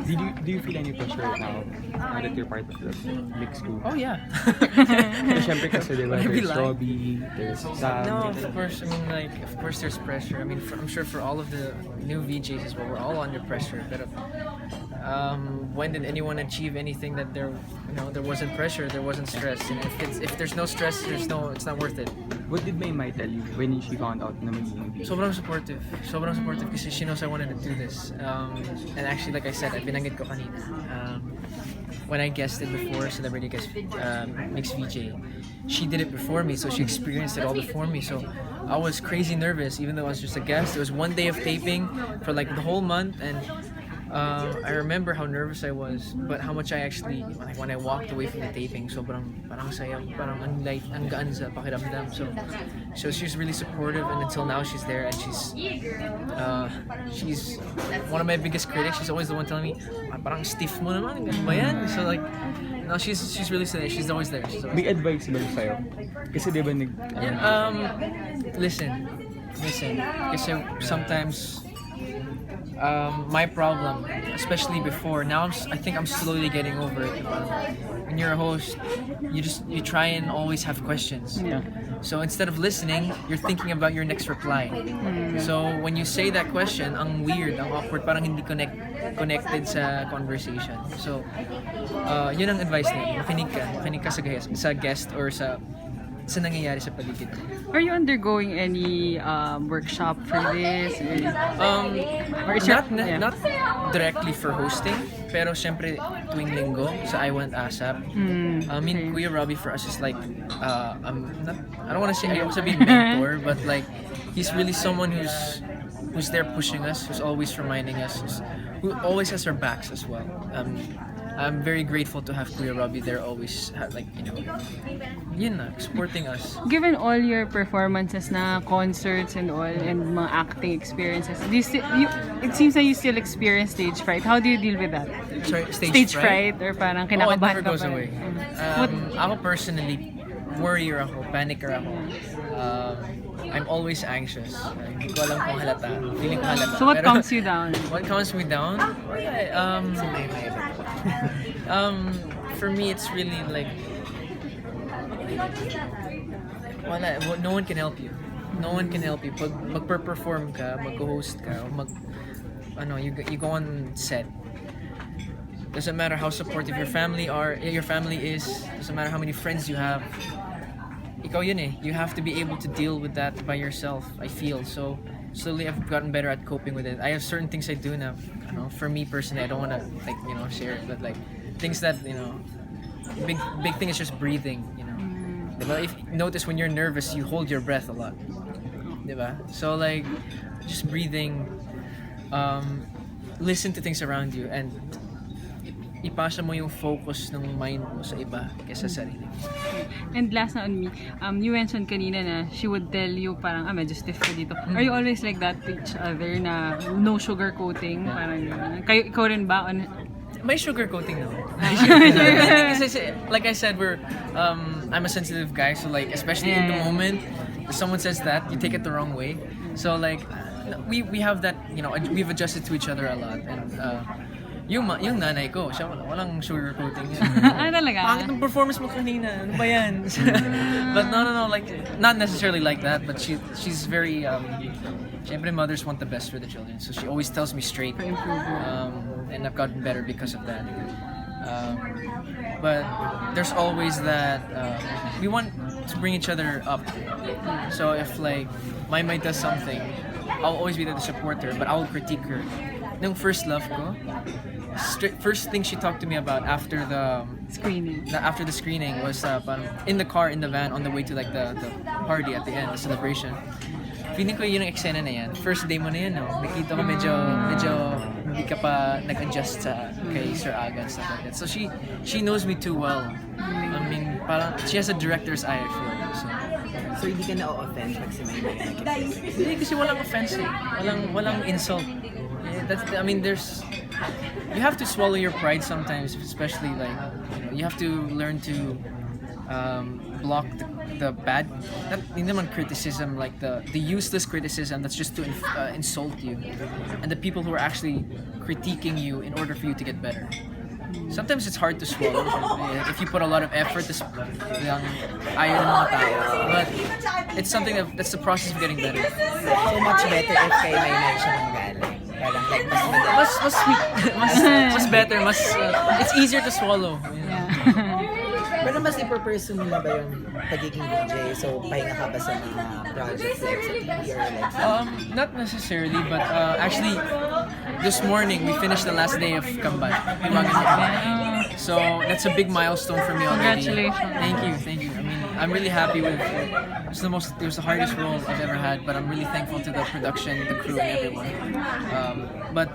Do you feel any pressure now that you're part of the mix crew? Oh yeah. Siyempre kasi diba, Maybe there's like- Robbie, there's Sam. No, of course. I mean, like, of course, there's pressure. I mean, I'm sure for all of the new VJs as well, we're all under pressure. But when did anyone achieve anything that there wasn't pressure, there wasn't stress? And if there's no stress, it's not worth it. What did Maymay tell you when she found out na magiging VJ? Sobrang supportive kasi she knows I wanted to do this. And actually, like I said, binanggit ko kanina. When I guested before, celebrity guest MYX VJ, she did it before me, so she experienced it all before me. So I was crazy nervous, even though I was just a guest. It was one day of taping for like the whole month, and I remember how nervous I was, but how much I actually, like when I walked away from the taping, parang saya, parang ang light, ang gaan sa pakiramdam. So she's really supportive, and until now she's there, and she's one of my biggest critics. She's always the one telling me, parang stiff mo naman, ganun ba yan? So like, no, she's really there. She's always there. May advice ba sa'yo? Kasi diba Listen. Kasi sometimes my problem, especially before, now I think I'm slowly getting over it. When you're a host, you try and always have questions. Yeah. So instead of listening, you're thinking about your next reply. So when you say that question, ang weird, ang awkward, parang hindi connected sa conversation. So yun ang advice niya. Makinig ka sa guest or sa nangyayari sa paligid. Are you undergoing any workshop for this? Or is Not directly for hosting, pero syempre tuwing linggo sa I Want ASAP. I mean, Kuya Robbie for us is like, I don't want to say, ayoko sabihin mentor, but like, he's really someone who's there pushing us, who's always reminding us, who always has our backs as well. I'm very grateful to have Kuya Robbie there, always supporting us. Given all your performances na concerts and all, and mga acting experiences, it seems that you still experience stage fright. How do you deal with that? Sorry, Stage fright? Or parang It kinakabahan never goes ka pa away. rin? Ako personally, worrier ako, panicker ako. I'm always anxious. Hindi ko alam kung halata. Feeling ko halata. So what Pero, calms you down? What calms me down? For me, it's really like no one can help you. No one can help you. Pag magper-perform ka, mag-host ka, you go on set. Doesn't matter how supportive your family is. Doesn't matter how many friends you have. Ikaw yun eh. You have to be able to deal with that by yourself, I feel. So slowly I've gotten better at coping with it. I have certain things I do now. For me personally, I don't want to share it, but like things that big thing is just breathing. Diba? If notice when you're nervous, you hold your breath a lot. Diba? So like just breathing, listen to things around you, and ipasa mo yung focus ng mind mo sa iba kaysa sa sarili. And last na on me, you mentioned kanina na she would tell you parang, medyo stiff ka dito. Are you always like that to each other na no sugar coating? Parang ikaw rin ba? May sugar coating naman. Kasi, like I said, I'm a sensitive guy, so like especially in the moment, if someone says that, you take it the wrong way. So like we have that, we've adjusted to each other a lot, and yung nanay ko, siya walang sugar coating. Talaga? Pangit ng performance mo kanina. Ano ba yan? But no, like not necessarily like that, but she's very syempre mothers want the best for the children, so she always tells me straight. And I've gotten better because of that. But there's always that we want to bring each other up. So if like MAYMAY does something, I'll always be there to support her, but I will critique her. Nung first love ko, first thing she talked to me about after the screening was in the car, in the van, on the way to like the party at the end, the celebration. Feeling ko yun ang eksena na yan. First day mo na yan, no? Nakita ko medyo hindi ka pa nag-adjust kay Sir Aga and stuff like that. So she knows me too well. I mean, parang she has a director's eye, I feel. So hindi ka na-offend pag si MAYMAY nakikita? Hindi, kasi walang offense eh. Walang insult. You have to swallow your pride sometimes, especially like, you have to learn to block the bad, not hindi naman criticism, like the useless criticism that's just to insult you, and the people who are actually critiquing you in order for you to get better. Sometimes it's hard to swallow if you put a lot of effort to yung ayaw ng mga tao, but it's something that's the process of getting better. So much better if kay Maymay siya nanggaling. Parang like mas madali. Mas sweet, mas better, it's easier to swallow. Yeah. Pero mas ipo-pursue mo na ba yung pagiging DJ? So, pahinga ka ba sa mga projects like sa TV or like Not necessarily, but actually, this morning we finished the last day of Kambal. So that's a big milestone for me already. Congratulations. Thank you. I mean, I'm really happy with it. It was the hardest role I've ever had, but I'm really thankful to the production, the crew, and everyone. But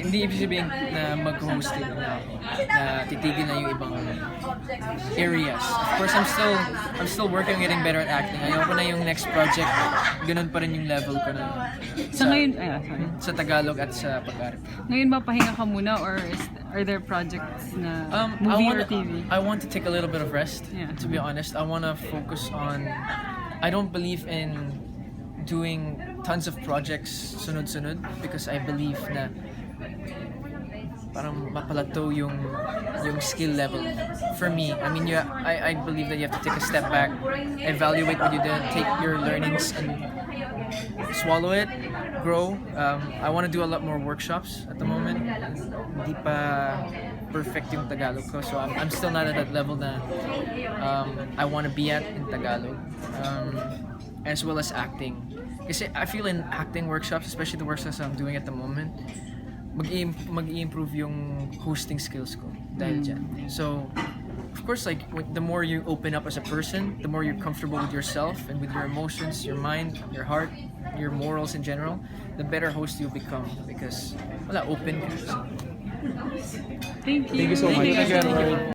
hindi ibig sabihin na mag-host na ako, na titigil na yung ibang areas. Of course, I'm still working on getting better at acting. Ayoko na yung next project, ganun pa rin yung level ko na So ngayon, sorry. sa Tagalog at sa pag-arte. Ngayon ba pahinga ka muna or are there projects na movie or TV? I want to take a little bit of rest, Yeah. to be honest. I want to focus on, I don't believe in doing tons of projects sunod-sunod because I believe na parang mapalato yung skill level for me. I mean, I believe that you have to take a step back, evaluate what you did, take your learnings and swallow it, grow. I want to do a lot more workshops at the moment. Hindi pa perfect yung Tagalog ko, so I'm still not at that level na I want to be at in Tagalog, as well as acting. Kasi I feel in acting workshops, especially the workshops I'm doing at the moment, mag-i-improve yung hosting skills ko dahil dyan. So, of course, like the more you open up as a person, the more you're comfortable with yourself and with your emotions, your mind, your heart, your morals in general, the better host you'll become because wala, open ka. Thank you. Thank you so much. Thank you.